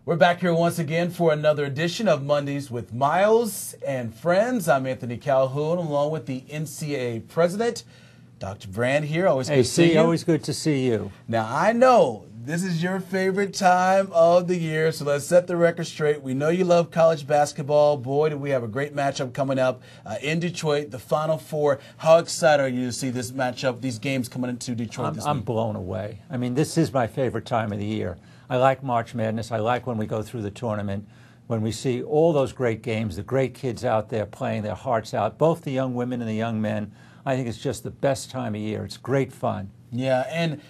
We're back here once again for another edition of Mondays with Myles and Friends. I'm Anthony Calhoun, along with the NCAA President, Dr. Brand here. Always good to see you. Always good to see you. Now, I know this is your favorite time of the year, so let's set the record straight. We know you love college basketball. Boy, do we have a great matchup coming up in Detroit, the Final Four. How excited are you to see this matchup, these games coming into Detroit this week? I'm blown away. I mean, this is my favorite time of the year. I like March Madness. I like when we go through the tournament, when we see all those great games, the great kids out there playing their hearts out, both the young women and the young men. I think it's just the best time of year. It's great fun. Yeah, and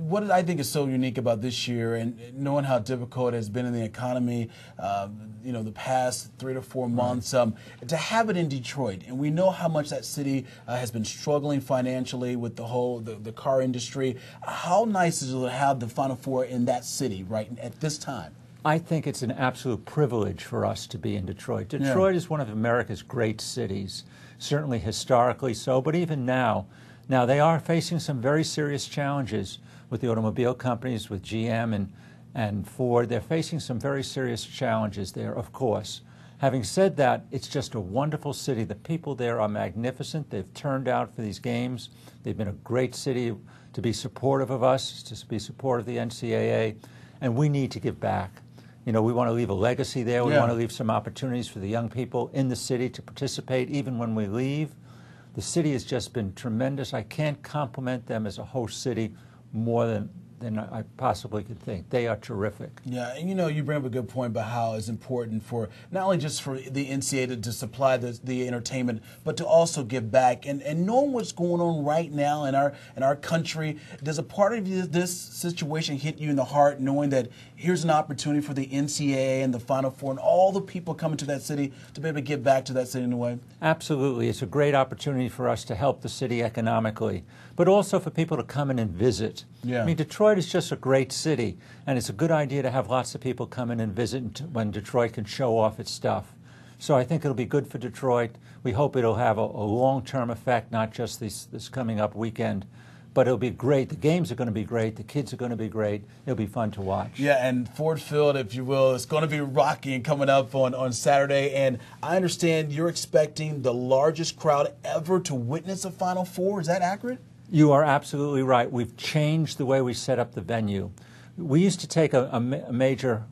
what I think is so unique about this year, and knowing how difficult it has been in the economy, the past 3 to 4 months, to have it in Detroit, and we know how much that city has been struggling financially with the car industry. How nice is it to have the Final Four in that city right at this time? I think it's an absolute privilege for us to be in Detroit. Detroit is one of America's great cities, certainly historically so, but even now. Now, they are facing some very serious challenges with the automobile companies, with GM and Ford. They're facing some very serious challenges there, of course. Having said that, it's just a wonderful city. The people there are magnificent. They've turned out for these games. They've been a great city to be supportive of us, to be supportive of the NCAA, and we need to give back. You know, we want to leave a legacy there. We want to leave some opportunities for the young people in the city to participate even when we leave. The city has just been tremendous. I can't compliment them as a host city more than I possibly could think. They are terrific. Yeah, and you bring up a good point about how it's important for not only just for the NCAA to supply the entertainment, but to also give back. And knowing what's going on right now in our country, does a part of this situation hit you in the heart, knowing that here's an opportunity for the NCAA and the Final Four and all the people coming to that city to be able to give back to that city in a way? Absolutely. It's a great opportunity for us to help the city economically, but also for people to come in and visit. Yeah. I mean, Detroit is just a great city, and it's a good idea to have lots of people come in and visit when Detroit can show off its stuff. So I think it'll be good for Detroit. We hope it'll have a long-term effect, not just this coming up weekend. But it'll be great. The games are going to be great. The kids are going to be great. It'll be fun to watch. Yeah, and Ford Field, if you will, it's going to be rocking coming up on Saturday. And I understand you're expecting the largest crowd ever to witness a Final Four. Is that accurate? You are absolutely right. We've changed the way we set up the venue. We used to take a major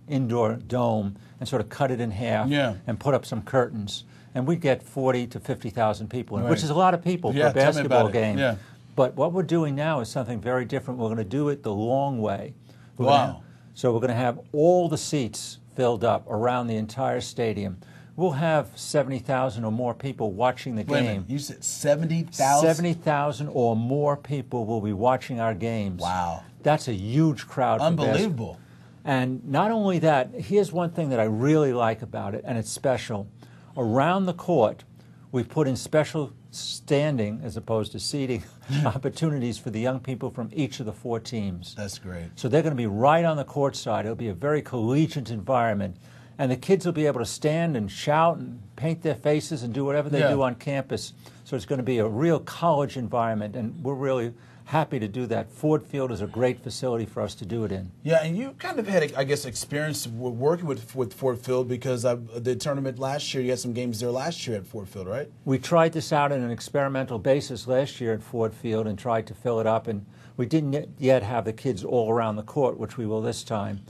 indoor dome and sort of cut it in half and put up some curtains. And we'd get 40 to 50,000 people, which is a lot of people for a basketball game. Yeah. But what we're doing now is something very different. We're going to do it the long way. So we're going to have all the seats filled up around the entire stadium. We'll have 70,000 or more people watching the game. Wait a minute, you said 70,000? 70,000 or more people will be watching our games. Wow. That's a huge crowd. Unbelievable. And not only that, here's one thing that I really like about it, and it's special. Around the court, we've put in special standing, as opposed to seating, opportunities for the young people from each of the 4 teams. That's great. So they're going to be right on the court side. It'll be a very collegiate environment. And the kids will be able to stand and shout and paint their faces and do whatever they do on campus. So it's going to be a real college environment, and we're really happy to do that. Ford Field is a great facility for us to do it in. Yeah, and you kind of had, I guess, experience working with Ford Field because the tournament last year, you had some games there last year at Ford Field, right? We tried this out on an experimental basis last year at Ford Field and tried to fill it up, and we didn't yet have the kids all around the court, which we will this time.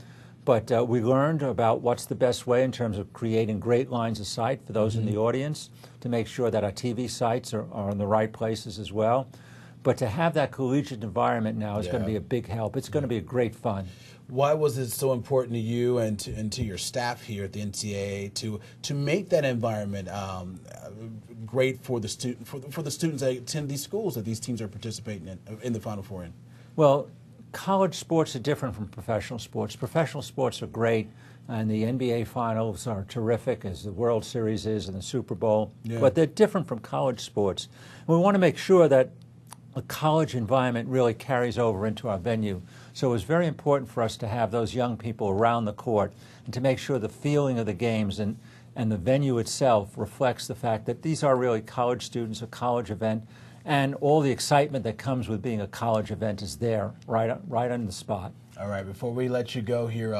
But we learned about what's the best way in terms of creating great lines of sight for those in the audience, to make sure that our TV sites are in the right places as well. But to have that collegiate environment now is going to be a big help. It's going to be a great fun. Why was it so important to you and to your staff here at the NCAA to make that environment great for the students that attend these schools that these teams are participating in the Final Four in? Well, college sports are different from professional sports. Professional sports are great, and the NBA Finals are terrific, as the World Series is and the Super Bowl. But they're different from college sports. We want to make sure that a college environment really carries over into our venue. So it was very important for us to have those young people around the court and to make sure the feeling of the games and the venue itself reflects the fact that these are really college students, a college event, and all the excitement that comes with being a college event is there, right on the spot. All right, before we let you go here,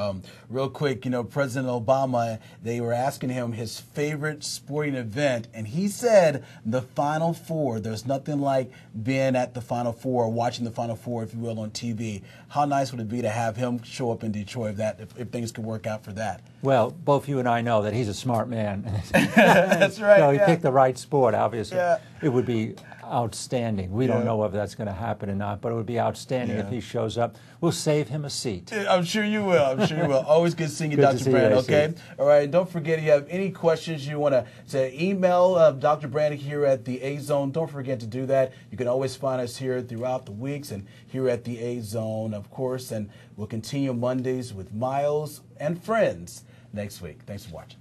real quick, President Obama, they were asking him his favorite sporting event, and he said the Final Four. There's nothing like being at the Final Four, watching the Final Four, if you will, on TV. How nice would it be to have him show up in Detroit if things could work out for that? Well, both you and I know that he's a smart man. That's right. So he picked the right sport, obviously. Yeah. It would be outstanding. We don't know whether that's going to happen or not, but it would be outstanding if he shows up. We'll save him a seat. I'm sure you will. I'm sure you will. Always good seeing you, Good to Dr. see Brand, you, okay? All right, and don't forget, if you have any questions you want to email Dr. Brand here at the A-Zone, don't forget to do that. You can always find us here throughout the weeks and here at the A-Zone, of course, and we'll continue Mondays with Myles and Friends next week. Thanks for watching.